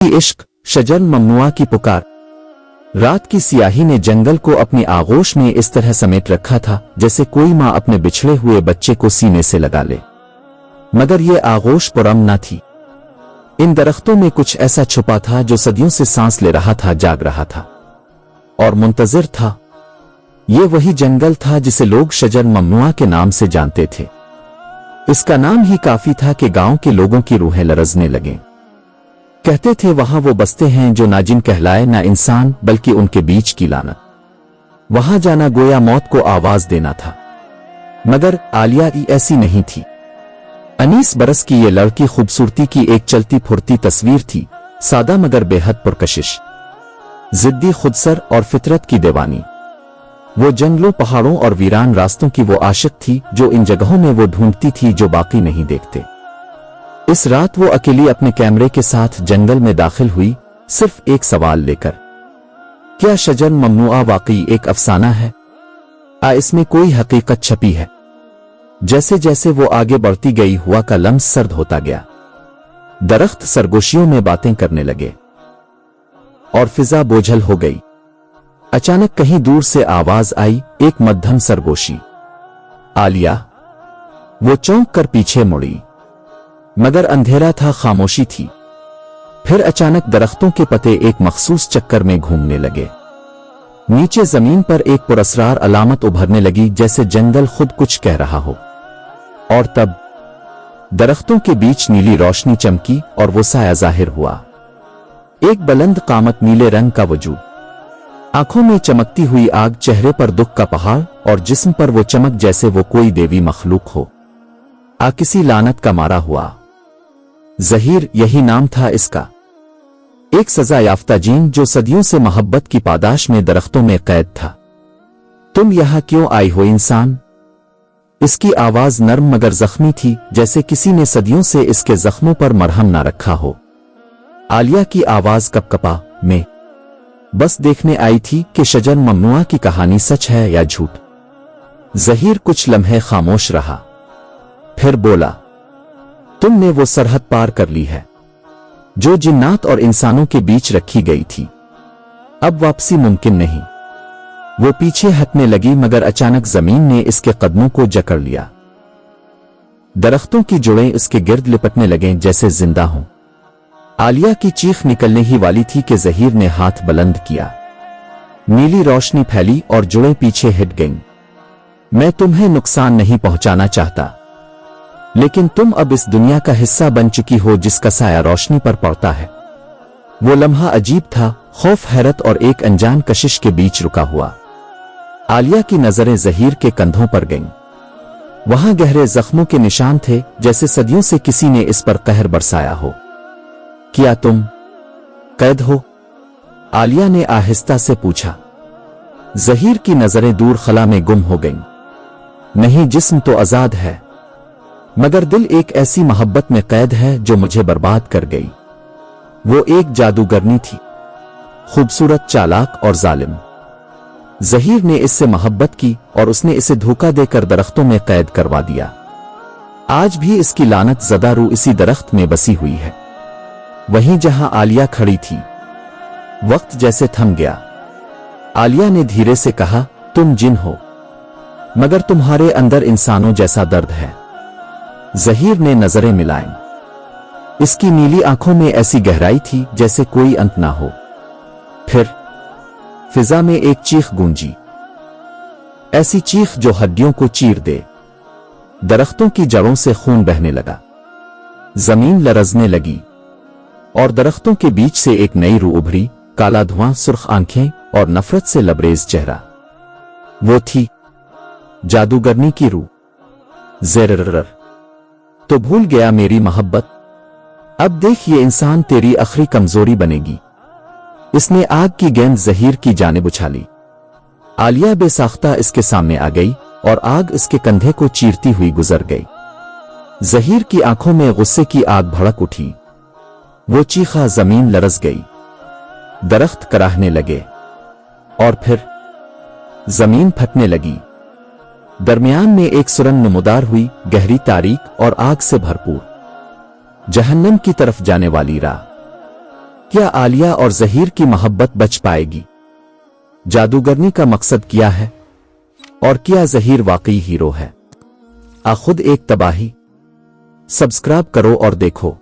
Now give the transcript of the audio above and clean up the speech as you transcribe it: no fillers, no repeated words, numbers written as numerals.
इश्क शजर ममनुआ की पुकार। रात की सियाही ने जंगल को अपनी आगोश में इस तरह समेट रखा था जैसे कोई माँ अपने बिछड़े हुए बच्चे को सीने से लगा ले, मगर यह आगोश पुरअमन न थी। इन दरख्तों में कुछ ऐसा छुपा था जो सदियों से सांस ले रहा था, जाग रहा था और मुंतजिर था। ये वही जंगल था जिसे लोग शजर ममनुआ के नाम से जानते थे। इसका नाम ही काफी था कि गांव के लोगों की रूहें लरजने लगें। कहते थे वहां वो बसते हैं जो ना जिन कहलाए ना इंसान बल्कि उनके बीच की लानत। वहां जाना गोया मौत को आवाज देना था। मगर आलिया ऐसी नहीं थी। 19 बरस की ये लड़की खूबसूरती की एक चलती फुरती तस्वीर थी, सादा मगर बेहद पुरकशिश, जिद्दी, खुदसर और फितरत की दीवानी। वो जंगलों, पहाड़ों और वीरान रास्तों की वो आशिक थी जो इन जगहों में वो ढूंढती थी जो बाकी नहीं देखते। इस रात वो अकेली अपने कैमरे के साथ जंगल में दाखिल हुई, सिर्फ एक सवाल लेकर, क्या शजर ममनुआ वाकई एक अफसाना है? इसमें कोई हकीकत छपी है? जैसे जैसे वो आगे बढ़ती गई हवा का लम्स सर्द होता गया। दरख्त सरगोशियों में बातें करने लगे और फिजा बोझल हो गई। अचानक कहीं दूर से आवाज आई, एक मध्यम सरगोशी, आलिया। वो चौंक कर पीछे मुड़ी, मगर अंधेरा था, खामोशी थी। फिर अचानक दरख्तों के पत्ते एक मखसूस चक्कर में घूमने लगे। नीचे जमीन पर एक पुरस्रार अलामत उभरने लगी, जैसे जंगल खुद कुछ कह रहा हो। और तब दरख्तों के बीच नीली रोशनी चमकी और वो साया जाहिर हुआ। एक बुलंद कामत, नीले रंग का वजूद, आंखों में चमकती हुई आग, चेहरे पर दुख का पहाड़ और जिस्म पर वो चमक जैसे वो कोई देवी मखलूक हो, किसी लानत का मारा हुआ। ज़हीर, यही नाम था इसका। एक सजा याफ्ता जीन जो सदियों से मोहब्बत की पादाश में दरख्तों में कैद था। तुम यहां क्यों आई हो इंसान? इसकी आवाज नर्म मगर जख्मी थी, जैसे किसी ने सदियों से इसके जख्मों पर मरहम ना रखा हो। आलिया की आवाज कपकपा, मैं बस देखने आई थी कि शजर ममनुआ की कहानी सच है या झूठ। ज़हीर कुछ लम्हे खामोश रहा, फिर बोला, तुमने वो सरहद पार कर ली है जो जिन्नात और इंसानों के बीच रखी गई थी। अब वापसी मुमकिन नहीं। वो पीछे हटने लगी, मगर अचानक जमीन ने इसके कदमों को जकड़ लिया। दरख्तों की जुड़ें इसके गिर्द लिपटने लगें जैसे जिंदा हों। आलिया की चीख निकलने ही वाली थी कि ज़हीर ने हाथ बुलंद किया। नीली रोशनी फैली और जुड़ें पीछे हट गईं। मैं तुम्हें नुकसान नहीं पहुंचाना चाहता, लेकिन तुम अब इस दुनिया का हिस्सा बन चुकी हो जिसका साया रोशनी पर पड़ता है। वो लम्हा अजीब था, खौफ, हैरत और एक अनजान कशिश के बीच रुका हुआ। आलिया की नजरें ज़हीर के कंधों पर गईं। वहां गहरे जख्मों के निशान थे, जैसे सदियों से किसी ने इस पर कहर बरसाया हो। क्या तुम कैद हो? आलिया ने आहिस्ता से पूछा। ज़हीर की नजरें दूर खला में गुम हो गईं। नहीं, जिस्म तो आजाद है, मगर दिल एक ऐसी मोहब्बत में कैद है जो मुझे बर्बाद कर गई। वो एक जादूगरनी थी, खूबसूरत, चालाक और जालिम। ज़हीर ने इससे मोहब्बत की और उसने इसे धोखा देकर दरख्तों में कैद करवा दिया। आज भी इसकी लानत ज़दा रूह इसी दरख्त में बसी हुई है, वहीं जहां आलिया खड़ी थी। वक्त जैसे थम गया। आलिया ने धीरे से कहा, तुम जिन हो, मगर तुम्हारे अंदर इंसानों जैसा दर्द है। ज़हीर ने नजरें मिलाईं। इसकी नीली आंखों में ऐसी गहराई थी जैसे कोई अंत ना हो। फिर फिजा में एक चीख गूंजी, ऐसी चीख जो हड्डियों को चीर दे। दरख्तों की जड़ों से खून बहने लगा, जमीन लरजने लगी और दरख्तों के बीच से एक नई रूह उभरी, काला धुआं, सुर्ख आंखें और नफरत से लबरेज चेहरा। वो थी जादूगरनी की रूह। ज़ेरर, तो भूल गया मेरी मोहब्बत? अब देख, ये इंसान तेरी आखिरी कमजोरी बनेगी। इसने आग की गेंद ज़हीर की जानिब उछाली। आलिया बेसाख्ता इसके सामने आ गई और आग इसके कंधे को चीरती हुई गुजर गई। ज़हीर की आंखों में गुस्से की आग भड़क उठी। वो चीखा, जमीन लरज गई, दरख्त कराहने लगे और फिर जमीन फटने लगी। दरमियान में एक सुरंग नमूदार हुई, गहरी, तारीक और आग से भरपूर, जहन्नम की तरफ जाने वाली राह। क्या आलिया और जहीर की मोहब्बत बच पाएगी? जादूगरनी का मकसद क्या है? और क्या जहीर वाकई हीरो है? खुद एक तबाही। सब्सक्राइब करो और देखो।